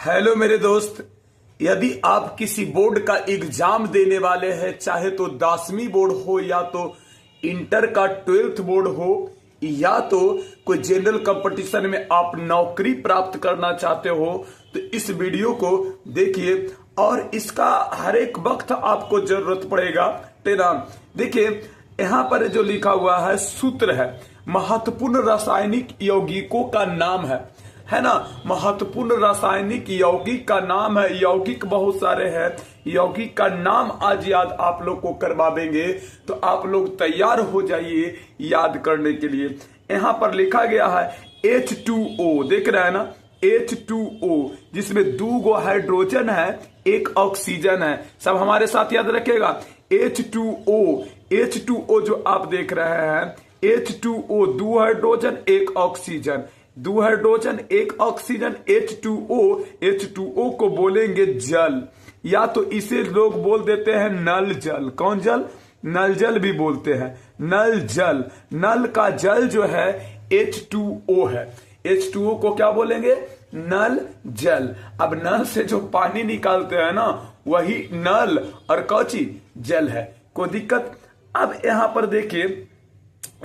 Hello मेरे दोस्त, यदि आप किसी बोर्ड का एग्जाम देने वाले हैं, चाहे तो 10वीं बोर्ड हो या तो इंटर का 12th बोर्ड हो या तो कोई जनरल कंपटीशन में आप नौकरी प्राप्त करना चाहते हो, तो इस वीडियो को देखिए और इसका हर एक वक्त आपको जरूरत पड़ेगा। तेरा देखिए यहां पर जो लिखा हुआ है सूत्र है, महत्वपूर्ण रासायनिक यौगिकों का नाम है ना। महत्वपूर्ण रासायनिक यौगिक का नाम है। यौगिक बहुत सारे हैं, यौगिक का नाम आज याद आप लोग को करवा देंगे, तो आप लोग तैयार हो जाइए याद करने के लिए। यहां पर लिखा गया है H2O, देख रहे हैं ना, H2O, जिसमें 2 हाइड्रोजन है, 1 ऑक्सीजन है। सब हमारे साथ याद रखेगा। H2O जो आप देख रहे हैं, H2O 2 hydrogen 1 oxygen, 2 hydrogen 1 oxygen, H2O को बोलेंगे जल, या तो इसे लोग बोल देते हैं नल जल। कौन जल? नल जल भी बोलते हैं, नल जल। नल का जल जो है H2O है। H2O को क्या बोलेंगे? नल जल। अब नल से जो पानी निकालते हैं ना, वही नल और कौची जल है। कोई दिक्कत? अब यहां पर देखिए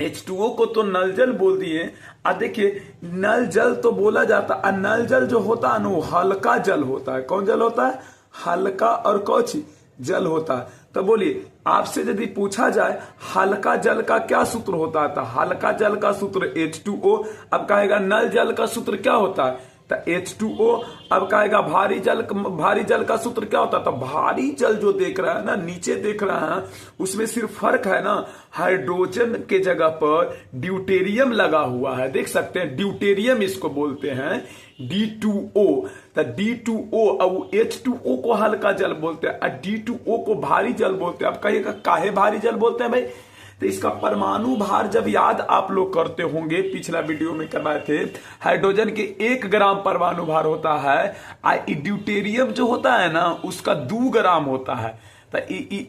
H2O को तो नल जल बोल दिए। अब देखिए नल जल तो बोला जाता है, नल जल जो होता है ना वो हल्का जल होता है। कौन जल होता है? हल्का और कौची जल होता है। तो बोलिए आपसे यदि पूछा जाए हल्का जल का क्या सूत्र होता है, तो हल्का जल का सूत्र H2O। अब कहेगा नल जल का सूत्र क्या होता है, तो H2O। अब कहेगा भारी जल का सूत्र क्या होता है, तो भारी जल जो देख रहा है ना, नीचे देख रहा है, उसमें सिर्फ फर्क है ना, हाइड्रोजन के जगह पर ड्यूटेरियम लगा हुआ है। देख सकते हैं, ड्यूटेरियम इसको बोलते हैं, D2O। तो D2O अब H2O को हल्का जल बोलते हैं और D2O को भारी जल बोलते हैं। अब कहिएगा काहे भारी जल बोलते हैं भाई, तो इसका परमाणु भार जब याद आप लोग करते होंगे, पिछला वीडियो में करवाए थे, हाइड्रोजन के 1 ग्राम परमाणु भार होता है, ड्यूटेरियम जो होता है ना उसका 2 ग्राम होता है। तो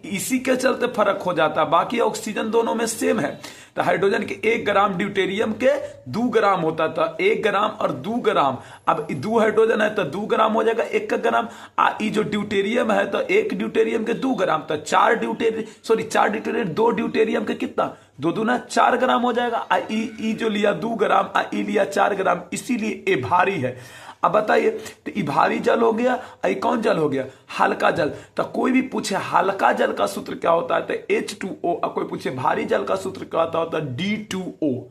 इसी के चलते फर्क हो जाता है, बाकी ऑक्सीजन दोनों में सेम है। तो हाइड्रोजन के 1 ग्राम, ड्यूटेरियम के 2 ग्राम होता था। 1 ग्राम और 2 ग्राम, अब 2 हाइड्रोजन है तो 2 ग्राम हो जाएगा 1 ग्राम। जो ड्यूटेरियम है तो 1 ड्यूटेरियम के 2 ग्राम, तो 4 ड्यूटेरियम 2 ड्यूटेरियम के कितना, 2 दूना 4 ग्राम हो जाएगा। ई जो लिया 2 ग्राम, ई लिया 4 ग्राम, इसीलिए ये भारी है। अब बताइए, तो ये भारी जल हो गया, ये कौन जल हो गया? हल्का जल। तो कोई भी पूछे हल्का जल का सूत्र क्या होता है, तो H2O। और कोई पूछे भारी जल का सूत्र क्या होता है, D2O।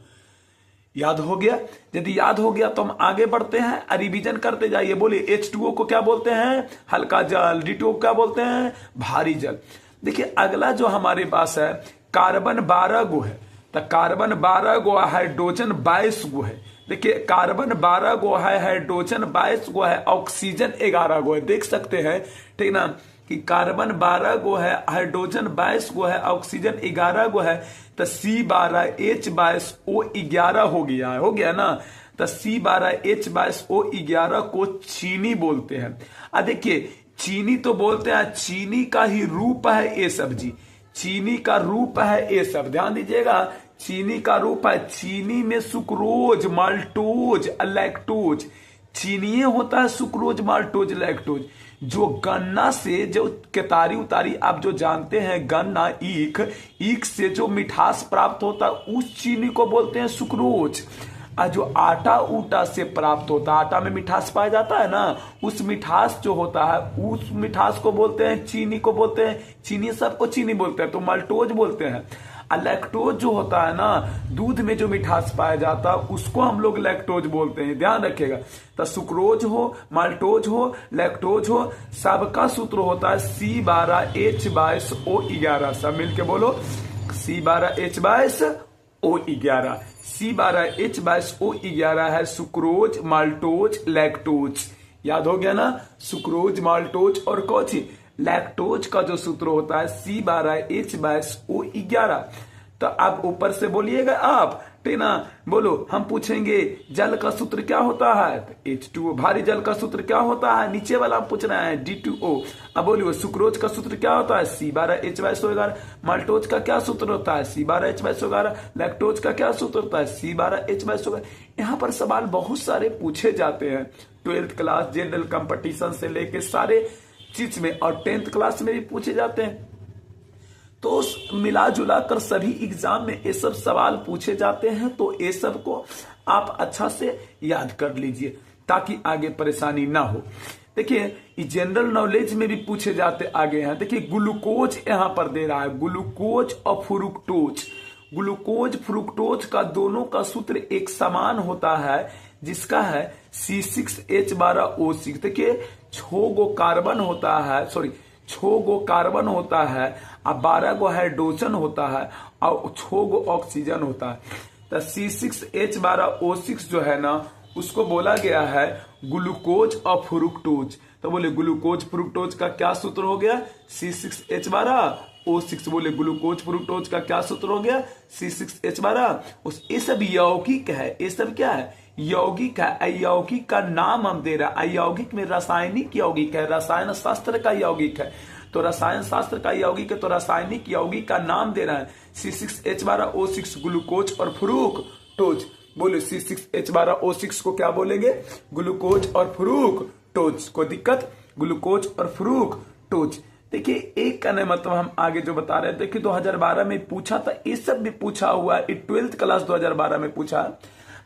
याद हो गया? यदि याद हो गया तो हम आगे बढ़ते हैं और रिवीजन करते जाइए। बोलिए H2O को क्या बोलते हैं? हल्का जल। D2O क्या बोलते हैं? भारी जल। देखिए अगला जो हमारे पास है, कार्बन 12 गो है, तो कार्बन 12 गो, हाइड्रोजन 22 गो है। देखिए कार्बन 12 गो है, हाइड्रोजन 22 गो है, ऑक्सीजन 11 गो है। देख सकते हैं, ठीक ना, कि कार्बन 12 गो है, हाइड्रोजन 22 गो है, ऑक्सीजन 11 गो है। तो C12H22O 11 हो गया ना। तो C12H22O 11 को चीनी बोलते हैं। देखिए चीनी तो बोलते हैं, चीनी का ही रूप है ये सब्जी, चीनी का रूप है ये सब, ध्यान दीजिएगा, चीनी का रूप है। चीनी में सुक्रोज, माल्टोज, लैक्टोज, चीनी होता है, सुक्रोज, माल्टोज, लैक्टोज। जो गन्ना से जो केतारी उतारी आप जो जानते हैं, गन्ना ईख से जो मिठास प्राप्त होता है उस चीनी को बोलते हैं सुक्रोज। और जो आटा ऊटा से प्राप्त होता है, आटा में मिठास पाया जाता है ना, उस मिठास जो होता है उस मिठास को बोलते हैं, चीनी को बोलते हैं। चीनी सबको चीनी बोलते हैं, तो माल्टोज बोलते हैं। लैक्टोज जो होता है ना, दूध में जो मिठास पाया जाता है उसको हम लोग लैक्टोज बोलते हैं, ध्यान रखिएगा। तो सुक्रोज हो, माल्टोज हो, लैक्टोज हो, सबका सूत्र होता है C12H22O 11। सब मिलके बोलो C12H22O 11। C12H22O 11 है सुक्रोज, माल्टोज, लैक्टोज। याद हो गया ना, सुक्रोज, माल्टोज और कौची लैक्टोज का जो सूत्र होता है C12H22O 11। तो अब ऊपर से बोलिएगा आप ठीक ना। बोलो, हम पूछेंगे जल का सूत्र क्या होता है, तो H2O। भारी जल का सूत्र क्या होता है, नीचे वाला पूछ रहा है, D2O। अब बोलिए सुक्रोज का सूत्र क्या होता है, C12H/11। माल्टोज का क्या सूत्र होता है, C12H/11। लैक्टोज का क्या सूत्र होता है, C12H/11। यहाँ पर सवाल बहुत सारे पूछे जाते हैं 12th क्लास जनरल कंपटीशन से लेके सारे चीज में, और 10th क्लास में भी पूछे जाते हैं। तो मिला जुला कर सभी एग्जाम में ये सब सवाल पूछे जाते हैं, तो ये सब को आप अच्छा से याद कर लीजिए ताकि आगे परेशानी ना हो। देखिए जनरल नॉलेज में भी पूछे जाते आगे हैं। देखिए ग्लूकोज यहां पर दे रहा है, ग्लूकोज और फ्रुक्टोज। ग्लूकोज फ्रुक्टोज का दोनों का सूत्र एक समान होता है, जिसका है C6H12O6। देखिए 6 गो कार्बन होता है, 6 गो कार्बन होता है और 12 गो हाइड्रोजन होता है और 6 गो ऑक्सीजन होता है। तो C6H12O6 जो है ना, उसको बोला गया है ग्लूकोज और फ्रुक्टोज। तो बोले ग्लूकोज फ्रुक्टोज का क्या सूत्र हो गया, C6H12O6। बोले ग्लूकोज फ्रुक्टोज का क्या सूत्र हो गया, C6H12। ये सब यौगिक है, ये सब क्या है, यौगिक है। अयौगिक का नाम हम दे रहे हैं। अयौगिक में रासायनिक यौगिक है, रसायन शास्त्र का यौगिक है। तो रसायन शास्त्र का यौगिक है, तो रासायनिक यौगिक का नाम दे रहा है C6H12O6 ग्लूकोज और फ्रुक्टोज। बोले C6H12O6 को क्या बोलेंगे, ग्लूकोज और फ्रुक्टोज। को दिक्कत, ग्लूकोज और फ्रुक्टोज। देखिए एक कहने मतलब हम आगे जो बता रहे हैं, देखिए 2012 में पूछा था, ये सब भी पूछा हुआ है। 12th क्लास 2012 में पूछा,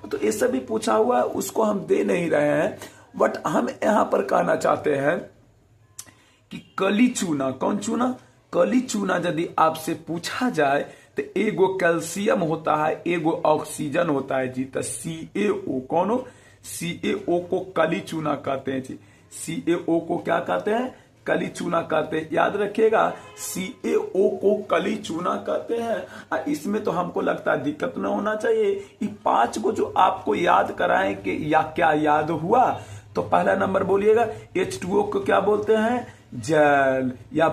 तो ये सब भी पूछा हुआ है, उसको हम दे नहीं रहे हैं। बट हम यहां पर कहना चाहते हैं कि कली चूना, कौन चूना, कली चूना यदि आपसे पूछा जाए तो एगो कैल्शियम होता है, एगो ऑक्सीजन होता है जी। तो CaO कौन हो, CaO को कली चूना कहते हैं जी। CaO को क्या कहते हैं, कली चूना कहते हैं। याद रखिएगा CaO को कली चूना कहते हैं। इसमें तो हमको लगता है दिक्कत न होना चाहिए। ये 5 को जो आपको याद कराएं कि या क्या याद हुआ, तो पहला नंबर बोलिएगा H2O को क्या बोलते हैं, जल, या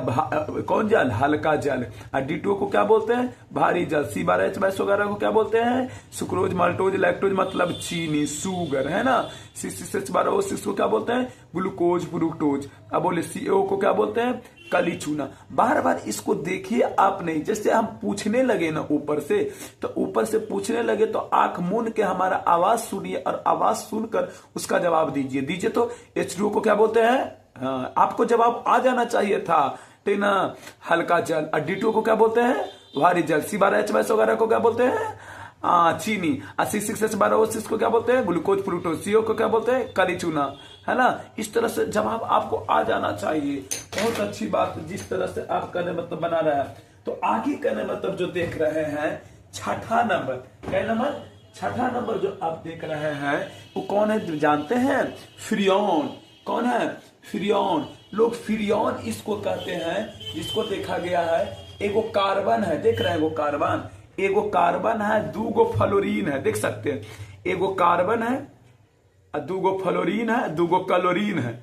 कौन जल, हल्का जल। और D2O को क्या बोलते हैं, भारी जल। C12H12 को क्या बोलते हैं, सुक्रोज, माल्टोज, लैक्टोज मतलब चीनी, शुगर, है ना। C6H12O6 को क्या बोलते हैं, ग्लूकोज फ्रुक्टोज। अब बोले CaO को क्या बोलते हैं, कली चूना। बार बार इसको देखिए आप नहीं, जैसे हम पूछने लगे ना ऊपर से, तो ऊपर से पूछने लगे तो आंख मूंद के हमारा आवाज सुनिए और आवाज सुनकर उसका जवाब दीजिए। तो H2O को क्या बोलते हैं, हाँ, आपको जवाब आ जाना चाहिए था, ठीक ना, हल्का जल। और D2O को क्या बोलते हैं, भारी जल। C12H12 को क्या बोलते हैं, चीनी। और C6H12O6 को क्या बोलते हैं, ग्लूकोज फ्रुक्टोज। CO को क्या बोलते हैं, कली चूना, है ना। इस तरह से जवाब आपको आ जाना चाहिए। बहुत अच्छी बात, जिस तरह से आप कहने मतलब बना रहे हैं। तो आगे कहने मतलब जो देख रहे हैं, छठा नंबर, क्या नंबर, छठा नंबर जो आप देख रहे हैं वो कौन है, जानते हैं, फ्रियोन। कौन है, फ्रियोन। लोग फ्रियोन इसको कहते हैं, जिसको देखा गया है एगो कार्बन है, देख रहे हैं, एगो कार्बन, एगो कार्बन है, 2 गो फ्लोरीन है, देख सकते हैं, एगो कार्बन है, 2 गो फ्लोरीन है, 2 गो क्लोरीन है।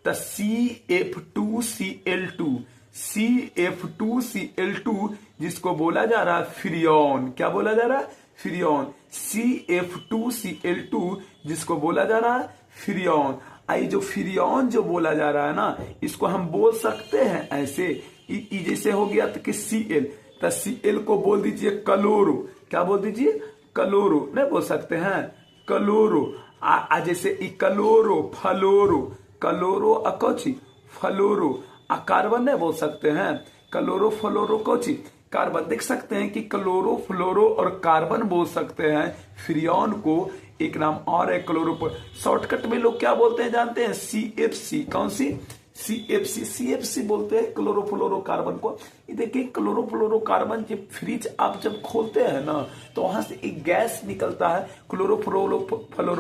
तो CF2Cl2, CF2Cl2 जिसको बोला जा रहा है फ्रियोन। क्या बोला जा रहा है, फ्रियोन। CF2Cl2 जिसको बोला जा रहा है फ्रियोन। आई जो फ्रियोन जो बोला जा रहा है ना, इसको हम बोल सकते हैं ऐसे, जैसे हो गया तो कि Cl, तो Cl को बोल दीजिए क्लोरो। क्या बोल दीजिए, क्लोरो। नहीं बोल सकते हैं, क्लोरो। जैसे क्लोरो, फ्लोरो, क्लोरो अकोची, फ्लोरो। कार्बन नहीं बोल सकते हैं, क्लोरो फ्लोरो कोची, कार्बन। देख सकते हैं कि क्लोरो फ्लोरो और कार्बन बोल सकते हैं। फ्रियोन को एक नाम और है क्लोरो। शॉर्टकट में लोग क्या बोलते हैं जानते हैं, CFC। कौन सी, CFC बोलते हैं क्लोरोफ्लोरो कार्बन को। ये देखिए क्लोरोफ्लोरो कार्बन जब फ्रिज आप जब खोलते हैं ना, तो वहां से एक गैस निकलता है क्लोरोफ्लोरो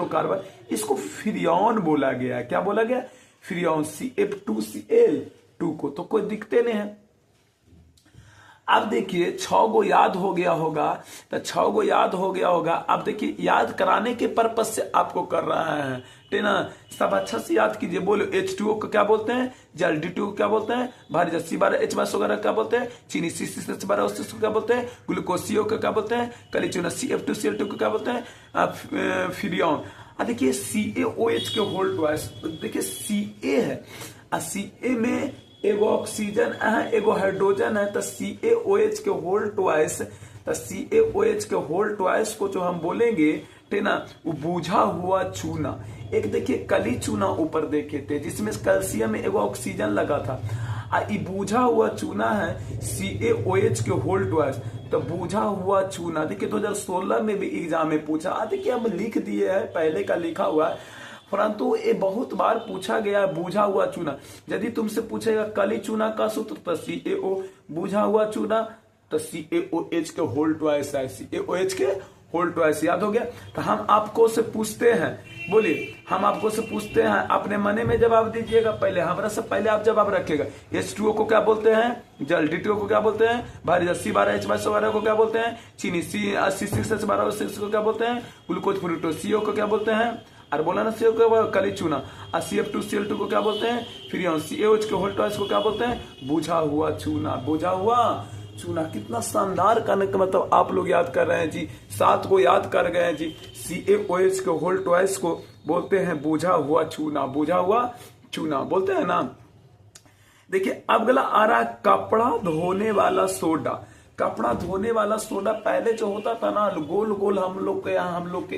कार्बन, इसको फ्रियोन बोला गया। क्या बोला गया, फ्रियोन। CF2Cl2 को तो कोई दिखते नहीं है। अब देखिए 6 गो याद हो गया होगा, तो 6 गो याद हो गया होगा। अब देखिए याद कराने के पर्पज से आपको कर रहा है, टेना सब अच्छा से याद कीजिए। बोलो H2O को क्या बोलते हैं? जल। D2O को क्या बोलते हैं? भारी जल। C12H12 वगैरह क्या बोलते हैं? चीनी। C6H12O6 को क्या बोलते हैं? ग्लूकोज। CO को क्या बोलते हैं? कलीचूना। CF2Cl2 को क्या बोलते हैं? फ्रियोन। देखिए CaOH के होल ट्वाइस, देखिए Ca है, Ca में एगो ऑक्सीजन है एगो हाइड्रोजन है, तो CaOH के होल ट्वाइस, तो CaOH के होल ट्वाइस को जो हम बोलेंगे ना, वो बूझा हुआ चूना। एक देखिए कली चूना ऊपर देखे थे जिसमें कैल्शियम में एगो ऑक्सीजन लगा था, ये बूझा हुआ चूना है CaOH के होल ट्वाइस, तो बूझा हुआ चूना। देखिए 2016 में भी एग्जाम में पूछा, देखिए हम लिख दिए हैं, पहले का लिखा हुआ है, परंतु ये बहुत बार पूछा गया बूझा हुआ चूना। यदि तुमसे पूछेगा कली चूना का सूत्र, तो CaO, बूझा हुआ चूना तो CaOH के होल ट्वाइस है, CaOH के होल ट्वाइस। याद हो गया? तो हम आपको से पूछते हैं, बोलिए, हम आपको से पूछते हैं, अपने मने में जवाब दीजिएगा। पहले हमारा से पहले आप जवाब रखिएगा। H2O को क्या बोलते हैं? जल। D2O को क्या बोलते हैं? भारी जल। C12H12 को क्या बोलते हैं? चीनी। C6H12O6 को क्या बोलते हैं? ग्लूकोज। फ्रूक्टोज। CO को क्या बोलते हैं? और बोला ना CO को कली चूना। CF2Cl2 को क्या बोलते हैं? फ्रियोन। CaOH के होल ट्वाइस को क्या बोलते हैं? बूझा हुआ चूना। बूझा हुआ चूना। कितना शानदार करने का मतलब आप लोग याद कर रहे हैं जी, 7 को याद कर गए हैं जी। CaOH के होल ट्वाइस को बोलते हैं बूझा हुआ चूना। बूझा हुआ चूना बोलते हैं ना। देखिए अब अगला आ रहा है कपड़ा धोने वाला सोडा। कपड़ा धोने वाला सोडा पहले जो होता था ना, गोल गोल हम लोग के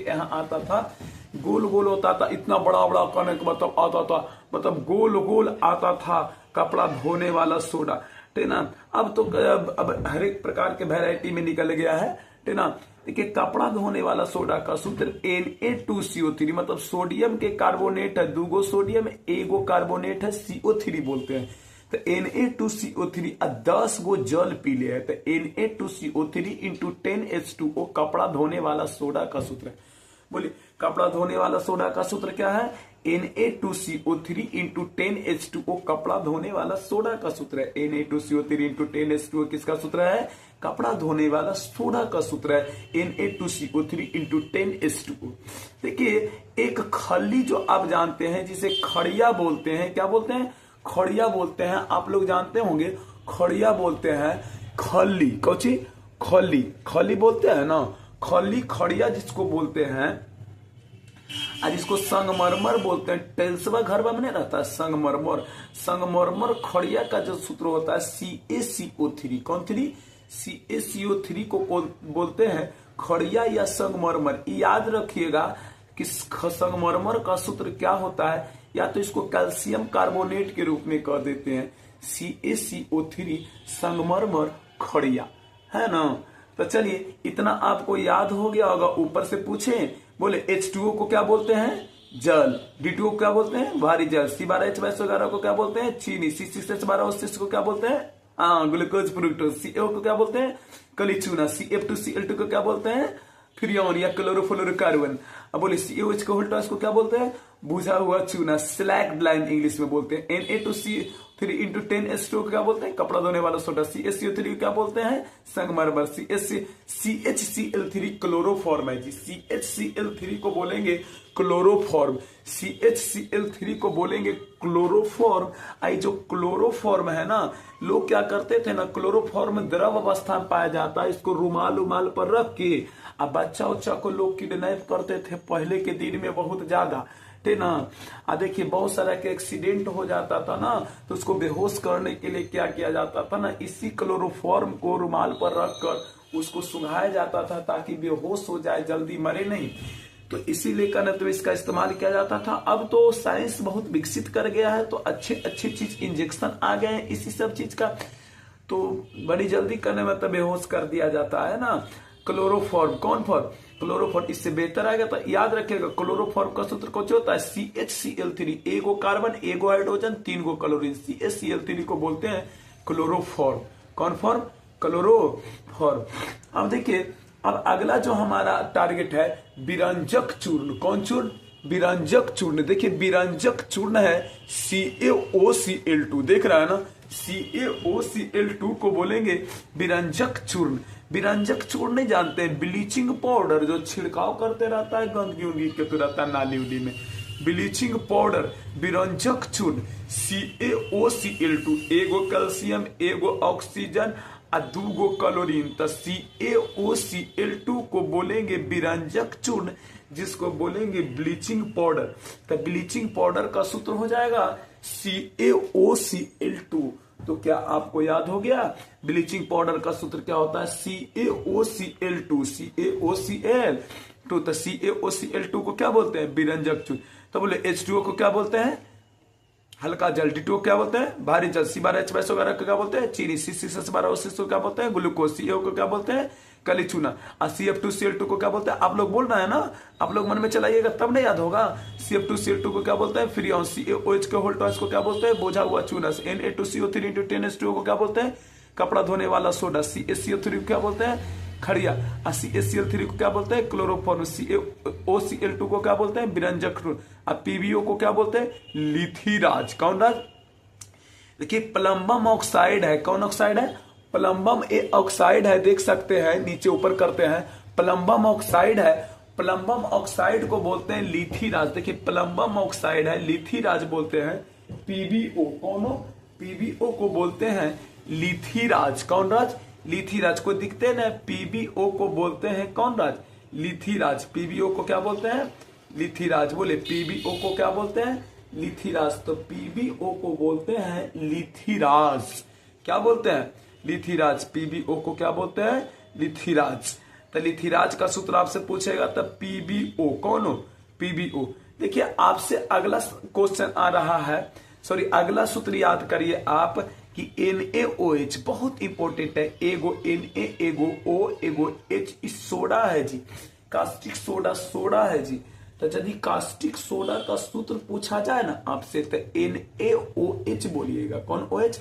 यहाँ आता था, गोल गोल होता था, इतना बड़ा बड़ा करने का मतलब आता था, मतलब गोल गोल आता था कपड़ा धोने वाला सोडा, ठीक ना। अब तो अब हर एक प्रकार के वैरायटी में निकल गया है, ठीक ना। देखिए कपड़ा धोने वाला सोडा का सूत्र Na2CO3, मतलब सोडियम के कार्बोनेट है, 2 सोडियम एगो कार्बोनेट है, CO3 बोलते हैं। तो Na2CO3 और 10 गो जल पी ले है, तो Na2CO3 इंटू 10H2O कपड़ा धोने वाला सोडा का सूत्र है। बोलिए कपड़ा धोने वाला सोडा का सूत्र क्या है? Na2CO3 इंटू 10H2O कपड़ा धोने वाला सोडा का सूत्र है। Na2CO3 इंटू 10H2O किसका सूत्र है? कपड़ा धोने वाला सोडा का सूत्र है, Na2CO3 इंटू 10H2O। देखिए एक खली जो आप जानते हैं जिसे खड़िया बोलते हैं, क्या बोलते हैं? खड़िया बोलते हैं। आप लोग जानते होंगे खड़िया बोलते हैं, खली कौची? खली, खली बोलते हैं ना, खली खड़िया जिसको बोलते हैं, और इसको संगमरमर बोलते हैं। टेल्सवा घर में नहीं रहता है संगमरमर, संगमरमर खड़िया का जो सूत्र होता है CaCO3। कौन 3? CaCO3 को बोलते हैं खड़िया या संगमरमर। याद रखिएगा कि संगमरमर का सूत्र क्या होता है, या तो इसको कैल्शियम कार्बोनेट के रूप में कह देते हैं, CaCO3 संगमरमर खड़िया, है ना। तो चलिए इतना आपको याद हो गया होगा। ऊपर से पूछे, बोले H2O को क्या बोलते हैं? जल। D2O को क्या बोलते हैं? भारी जल। C12H12 को क्या बोलते हैं? चीनी। C6H12O6 को क्या बोलते हैं? ग्लूकोज। फ्रूक्टोज। CO को क्या बोलते हैं? कली चूना। CF2Cl2 को क्या बोलते हैं? फ्रियोन या क्लोरोफ्लोरोकार्बन। अब बोले CaOH के होल ट्वाइस को क्या बोलते हैं? बुझा हुआ चूना, स्लैक ब्लाइंड इंग्लिश में बोलते हैं। Na2CO3 इंटू 10H2O को क्या बोलते हैं? कपड़ा धोने वाला सोडा। CaCO3 को क्या बोलते हैं? संगमरमर। CHCl3 क्लोरोफॉर्म है जी, CHCl3 को बोलेंगे क्लोरोफॉर्म, CHCl3 को बोलेंगे क्लोरोफॉर्म। आई जो क्लोरोफॉर्म है ना, लोग क्या करते थे ना, क्लोरोफॉर्म द्रव अवस्था में पाया जाता है, इसको रुमाल उमाल पर रख के अब बच्चा उच्चा को लोग किडनैप करते थे पहले के दिन में बहुत ज्यादा, ठीक ना। देखिए बहुत सारा के एक्सीडेंट हो जाता था ना, तो उसको बेहोश करने के लिए क्या किया जाता था ना, इसी क्लोरोफॉर्म को रुमाल पर रखकर उसको सुंघाया जाता था ताकि बेहोश हो जाए, जल्दी मरे नहीं। तो इसीलिए कहना तो इसका इस्तेमाल किया जाता था। अब तो साइंस बहुत विकसित कर गया है, तो अच्छे अच्छे चीज इंजेक्शन आ गए हैं इसी सब चीज का, तो बड़ी जल्दी करने में तो बेहोश कर दिया जाता है ना। क्लोरोफॉर्म, कौन फॉर्म? क्लोरोफॉर्म। इससे बेहतर आएगा तो याद रखिएगा क्लोरोफॉर्म का सूत्र कौन होता है? CHCl3, एगो कार्बन एगो हाइड्रोजन 3 गो क्लोरीन, CHCl3 को बोलते हैं क्लोरोफॉर्म। कौन फॉर्म? क्लोरोफॉर्म। अब देखिए अब अगला जो हमारा टारगेट है विरंजक चूर्ण। कौन चूर्ण? विरंजक चूर्ण। देखिए विरंजक चूर्ण है CaOCl2, देख रहा है ना, CaOCl2 को बोलेंगे विरंजक चूर्ण। विरंजक चूर्ण नहीं जानते हैं? ब्लीचिंग पाउडर जो छिड़काव करते रहता है गंदगी उंदगी के तो रहता है नाली उली में, ब्लीचिंग पाउडर, विरंजक चूर्ण, CaOCl2, एगो कैल्शियम एगो ऑक्सीजन और 2 क्लोरीन। तो CaOCl2 को बोलेंगे विरंजक चूर्ण, जिसको बोलेंगे ब्लीचिंग पाउडर। तो ब्लीचिंग पाउडर का सूत्र हो जाएगा CaOCl2। तो क्या आपको याद हो गया? ब्लीचिंग पाउडर का सूत्र क्या होता है? CaOCl2, CaOCl2। तो CaOCl2 को क्या बोलते हैं? विरंजक चूर्ण। तो बोले H2O को क्या बोलते हैं? हल्का जल। D2O को क्या बोलते हैं? भारी जल। C12H22 वगैरह को क्या बोलते हैं? चीनी। C6H12O6 को क्या बोलते हैं? ग्लूकोज। CO को क्या बोलते हैं? कली चूना। और CF2Cl2 को क्या बोलते हैं? आप लोग बोल रहे हैं ना, आप लोग मन में चलाइएगा तब नहीं याद होगा। CF2Cl2 को क्या बोलते हैं? फ्रीऑन। CaOH के होल टॉयस को क्या बोलते हैं? बोझा हुआ चूना। Na2CO3 × 10H2O को क्या बोलते हैं? कपड़ा धोने वाला सोडा। CaCO3 को क्या बोलते हैं? खड़िया। और CaCl3 को क्या बोलते हैं? क्लोरोफॉर्म। CaOCl2 को क्या बोलते हैं? विरंजक चूर्ण। और PbO को क्या बोलते हैं? लिथिराज। कौन राज? देखिए प्लम्बम ऑक्साइड है। कौन ऑक्साइड है? प्लम्बम ऑक्साइड है। देख सकते हैं, नीचे ऊपर करते हैं। प्लम्बम ऑक्साइड है। प्लम्बम ऑक्साइड को बोलते हैं लिथिराज। देखिए प्लम्बम ऑक्साइड है, लिथिराज बोलते हैं। PbO कौन हो? PbO को बोलते हैं लिथिराज। कौन राज? लिथिराज। को दिखते हैं ना, PbO को बोलते हैं कौन राज? लिथिराज। PbO को क्या बोलते हैं? लिथिराज। बोले PbO को क्या बोलते हैं? लिथिराज। तो PbO को बोलते हैं लिथिराज। क्या बोलते हैं? लिथिराज। PbO को क्या बोलते हैं? लिथिराज। तो लिथिराज का सूत्र आपसे पूछेगा तब PbO। कौन हो? PbO। देखिए आपसे अगला क्वेश्चन आ रहा है, सॉरी अगला सूत्र याद करिए आप कि NaOH बहुत इंपॉर्टेंट है। एगो Na एगो O एगो H, इस सोडा है जी, कास्टिक सोडा सोडा है जी। तो यदि कास्टिक सोडा का सूत्र पूछा जाए ना आपसे तो NaOH बोलिएगा। कौन OH?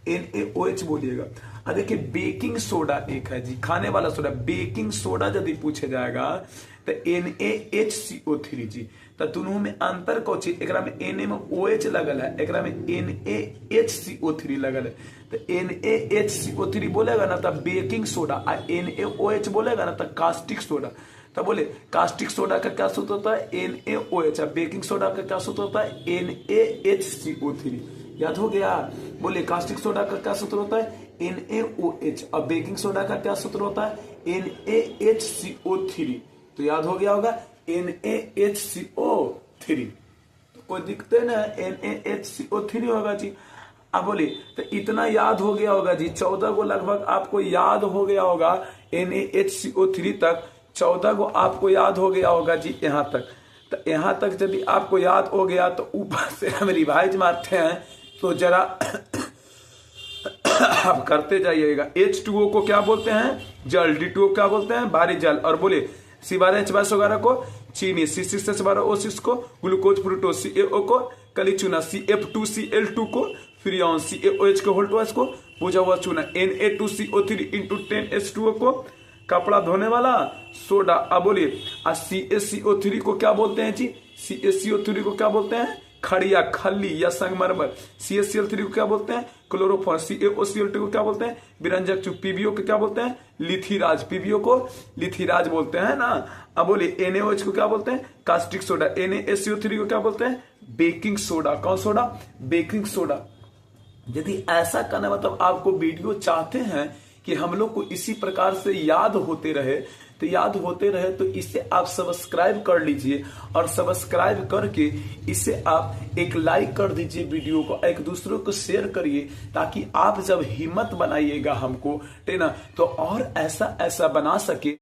NaOH बोलिएगा। और देखिए बेकिंग सोडा एक है जी, खाने वाला सोडा। बेकिंग सोडा यदि पूछे जाएगा तो NaHCO3 जी। तो दोनों में अंतर को चीज, एक में Na में OH लगल है, एक में NaHCO3 लगल है। तो NaHCO3 बोलेगा ना तो बेकिंग सोडा, और NaOH बोलेगा ना तो कास्टिक सोडा। तो बोले कास्टिक सोडा का क्या सूत्र होता है? NaOH। बेकिंग सोडा का क्या सूत्र होता है? NaHCO3। याद हो गया? बोले कास्टिक सोडा का क्या सूत्र होता है? NaOH। और बेकिंग सोडा का क्या सूत्र होता है? NaHCO3। तो याद हो गया होगा NaHCO3। तो कोई दिखते ना NaHCO3 होगा जी। अब बोले तो इतना याद हो गया होगा जी, 14 को लगभग आपको याद हो गया होगा। NaHCO3 तक 14 को आपको याद हो गया होगा जी। यहाँ तक, तो यहाँ तक यदि आपको याद हो गया तो ऊपर से हम रिवाइज मारते हैं, तो जरा आप करते जाइएगा। H2O को क्या बोलते हैं? जल। D2O क्या बोलते हैं? भारी जल। और बोले C12H22 वगैरह को चीनी। C6H12O6 को ग्लूकोज फ्रूक्टोज। CaO को कली चूना। CF2Cl2 को फ्रीऑन। CaOH के होल टॉयस को बोझा हुआ चूना। Na2CO3 × 10H2O को कपड़ा धोने वाला सोडा। अब बोलिए CaCO3 को क्या बोलते हैं जी? CaCO3 को क्या बोलते हैं? खड़िया, खली या संगमरमर। CaCl3 को क्या बोलते हैं? क्लोरोफॉर्म। CaOCl2 को क्या बोलते हैं? विरंजक चूर्ण। PbO को क्या बोलते हैं? लिथिराज। PbO को लिथिराज बोलते हैं ना। अब बोलिए NaOH को क्या बोलते हैं? Caustic soda. NaCO3 को क्या बोलते हैं? Baking soda. कौन सोडा? Baking soda. यदि ऐसा करना मतलब आपको वीडियो चाहते हैं कि हम लोग को इसी प्रकार से याद होते रहे, तो इसे आप सब्सक्राइब कर लीजिए, और सब्सक्राइब करके इसे आप एक लाइक कर दीजिए, वीडियो को एक दूसरों को शेयर करिए, ताकि आप जब हिम्मत बनाइएगा हमको, है ना, तो और ऐसा बना सके।